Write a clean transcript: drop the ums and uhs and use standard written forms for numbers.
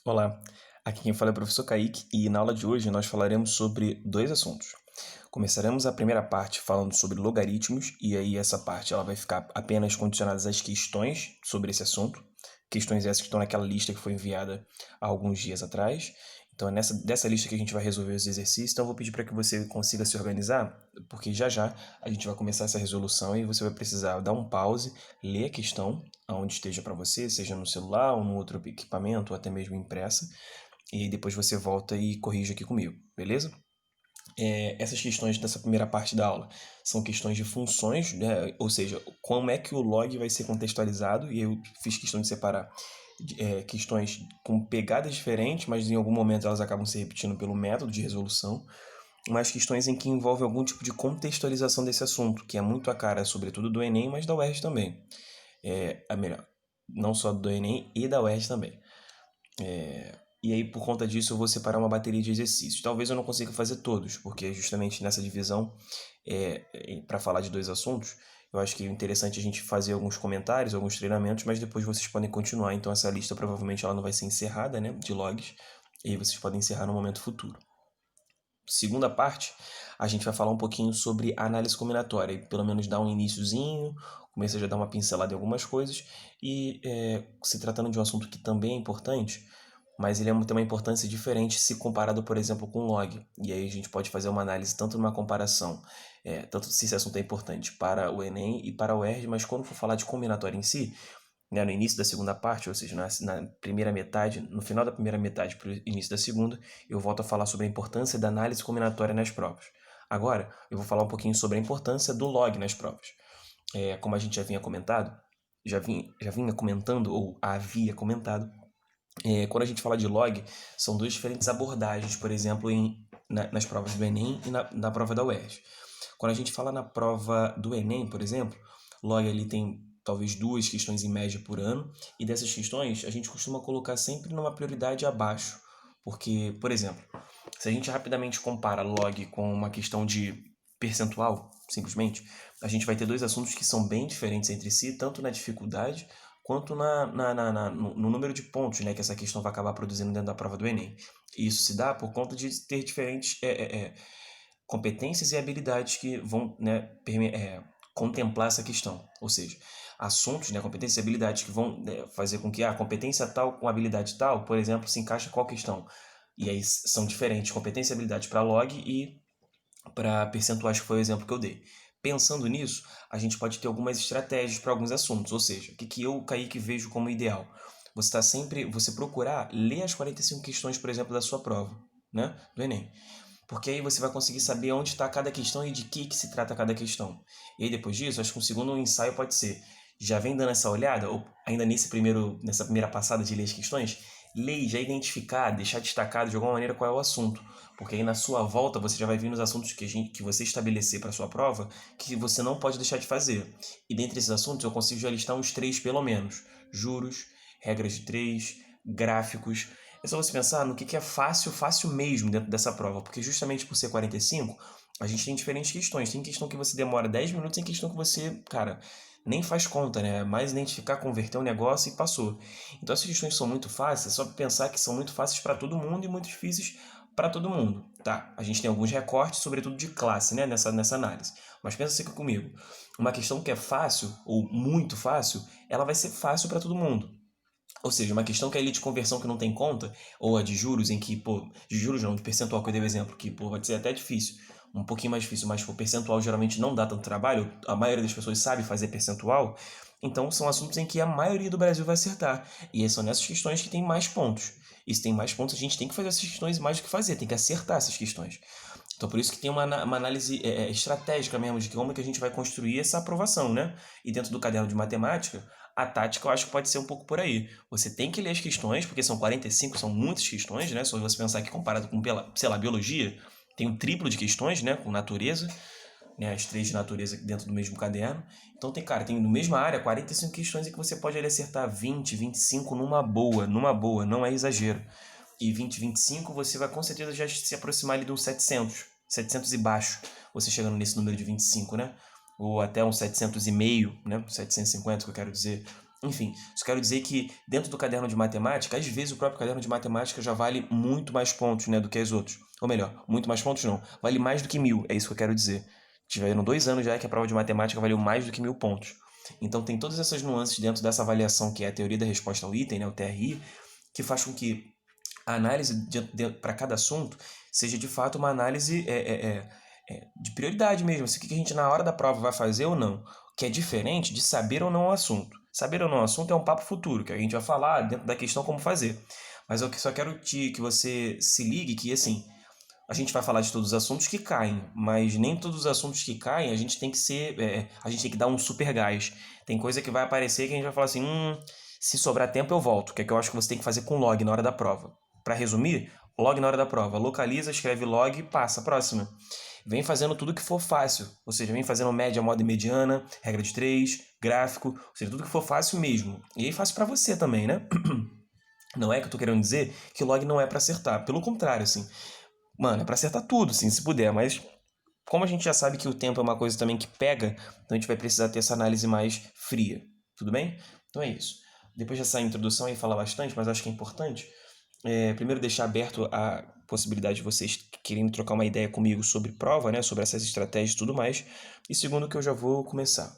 Olá, aqui quem fala é o professor Kaique e na aula de hoje nós falaremos sobre dois assuntos. Começaremos a primeira parte falando sobre logaritmos e aí essa parte ela vai ficar apenas condicionada às questões sobre esse assunto, questões essas que estão naquela lista que foi enviada há alguns dias atrás. Então é dessa lista que a gente vai resolver os exercícios, então eu vou pedir para que você consiga se organizar, porque já já a gente vai começar essa resolução e você vai precisar dar um pause, ler a questão aonde esteja para você, seja no celular ou no outro equipamento ou até mesmo impressa, e depois você volta e corrige aqui comigo, beleza? Essas questões dessa primeira parte da aula são questões de funções, né? Ou seja, como é que o log vai ser contextualizado, e eu fiz questão de separar questões com pegadas diferentes, mas em algum momento elas acabam se repetindo pelo método de resolução, mas questões em que envolve algum tipo de contextualização desse assunto, que é muito a cara, sobretudo do Enem, mas da UERJ também. Melhor, não só do Enem e da UERJ também. E aí, por conta disso, eu vou separar uma bateria de exercícios. Talvez eu não consiga fazer todos, porque justamente nessa divisão, para falar de dois assuntos, eu acho que é interessante a gente fazer alguns comentários, alguns treinamentos, mas depois vocês podem continuar. Então, essa lista provavelmente ela não vai ser encerrada, né, de logs, e aí vocês podem encerrar no momento futuro. Segunda parte, a gente vai falar um pouquinho sobre análise combinatória, e pelo menos dar um iniciozinho, começar já a dar uma pincelada em algumas coisas, e se tratando de um assunto que também é importante, mas ele tem uma importância diferente se comparado, por exemplo, com o log. E aí a gente pode fazer uma análise tanto numa comparação, tanto se esse assunto é importante para o Enem e para o ERJ, mas quando for falar de combinatória em si, né, no início da segunda parte, ou seja, na primeira metade, no final da primeira metade para o início da segunda, eu volto a falar sobre a importância da análise combinatória nas provas. Agora, eu vou falar um pouquinho sobre a importância do log nas provas. Como a gente já vinha comentado, já vinha comentando, ou havia comentado, quando a gente fala de log, são duas diferentes abordagens, por exemplo, nas provas do Enem e na prova da UERJ. Quando a gente fala na prova do Enem, por exemplo, log ali tem talvez duas questões em média por ano, e dessas questões a gente costuma colocar sempre numa prioridade abaixo, porque, por exemplo, se a gente rapidamente compara log com uma questão de percentual, simplesmente, a gente vai ter dois assuntos que são bem diferentes entre si, tanto na dificuldade quanto no número de pontos, né, que essa questão vai acabar produzindo dentro da prova do Enem. E isso se dá por conta de ter diferentes competências e habilidades que vão, né, contemplar essa questão. Ou seja, assuntos, né, competências e habilidades que vão, né, fazer com que a competência tal com habilidade tal, por exemplo, se encaixa qual questão. E aí são diferentes competências e habilidades para log e para percentuais, que foi o exemplo que eu dei. Pensando nisso, a gente pode ter algumas estratégias para alguns assuntos, ou seja, o que eu, Kaique, vejo como ideal? Você procurar ler as 45 questões, por exemplo, da sua prova, né, do Enem. Porque aí você vai conseguir saber onde está cada questão e de que se trata cada questão. E aí depois disso, acho que um segundo ensaio pode ser, já vem dando essa olhada, ou ainda nessa primeira passada de ler as questões, ler e já identificar, deixar destacado de alguma maneira qual é o assunto. Porque aí na sua volta você já vai vir nos assuntos que você estabelecer para a sua prova, que você não pode deixar de fazer. E dentre esses assuntos eu consigo já listar uns três pelo menos. Juros, regras de três, gráficos. É só você pensar no que é fácil, fácil mesmo dentro dessa prova, porque justamente por ser 45, a gente tem diferentes questões. Tem questão que você demora 10 minutos, tem questão que você, cara, nem faz conta, né? É mais identificar, converter o negócio e passou. Então essas questões são muito fáceis, é só pensar que são muito fáceis para todo mundo e muito difíceis para todo mundo, tá? A gente tem alguns recortes, sobretudo de classe, né, nessa análise. Mas pensa assim comigo, uma questão que é fácil ou muito fácil, ela vai ser fácil para todo mundo. Ou seja, uma questão que é ali de conversão que não tem conta, ou a de juros, em que, pô, de juros não, de percentual que eu dei o exemplo, que, pô, vai ser até difícil, um pouquinho mais difícil, mas o percentual geralmente não dá tanto trabalho, a maioria das pessoas sabe fazer percentual, então são assuntos em que a maioria do Brasil vai acertar. E são nessas questões que tem mais pontos. E se tem mais pontos, a gente tem que fazer essas questões mais do que fazer, tem que acertar essas questões. Então, por isso que tem uma análise estratégica mesmo de como que a gente vai construir essa aprovação, né? E dentro do caderno de matemática, a tática eu acho que pode ser um pouco por aí. Você tem que ler as questões, porque são 45, são muitas questões, né? Só você pensar que comparado com, sei lá, biologia, tem um triplo de questões, né? Com natureza, né? As três de natureza dentro do mesmo caderno. Então tem no mesma área 45 questões em que você pode ali acertar 20, 25 numa boa, não é exagero. E 20, 25 você vai com certeza já se aproximar ali de uns 700 e baixo, você chegando nesse número de 25, né? Ou até uns 700 e meio, né? 750 que eu quero dizer. Enfim, só quero dizer que dentro do caderno de matemática, às vezes o próprio caderno de matemática já vale muito mais pontos, né, do que os outros. Ou melhor, muito mais pontos não, vale mais do que 1.000, é isso que eu quero dizer. Tiveram 2 anos já que a prova de matemática valeu mais do que 1.000 pontos. Então tem todas essas nuances dentro dessa avaliação que é a teoria da resposta ao item, né, o TRI, que faz com que a análise para cada assunto seja de fato uma análise de prioridade mesmo, assim, o que a gente na hora da prova vai fazer ou não, que é diferente de saber ou não o assunto. Saber ou não o assunto é um papo futuro, que a gente vai falar dentro da questão como fazer. Mas eu só quero que você se ligue que, assim, a gente vai falar de todos os assuntos que caem, mas nem todos os assuntos que caem a gente tem que a gente tem que dar um super gás. Tem coisa que vai aparecer que a gente vai falar assim, se sobrar tempo eu volto, que é que eu acho que você tem que fazer com log na hora da prova. Para resumir, log na hora da prova, localiza, escreve log e passa, próxima. Vem fazendo tudo que for fácil, ou seja, vem fazendo média, moda e mediana, regra de 3, gráfico, ou seja, tudo que for fácil mesmo. E aí fácil para você também, né? Não é que eu tô querendo dizer que log não é para acertar, pelo contrário, assim. Mano, é pra acertar tudo, sim, se puder, mas como a gente já sabe que o tempo é uma coisa também que pega, então a gente vai precisar ter essa análise mais fria, tudo bem? Então é isso. Depois dessa introdução aí falar bastante, mas acho que é importante, primeiro deixar aberto a possibilidade de vocês querendo trocar uma ideia comigo sobre prova, né, sobre essas estratégias e tudo mais, e segundo que eu já vou começar.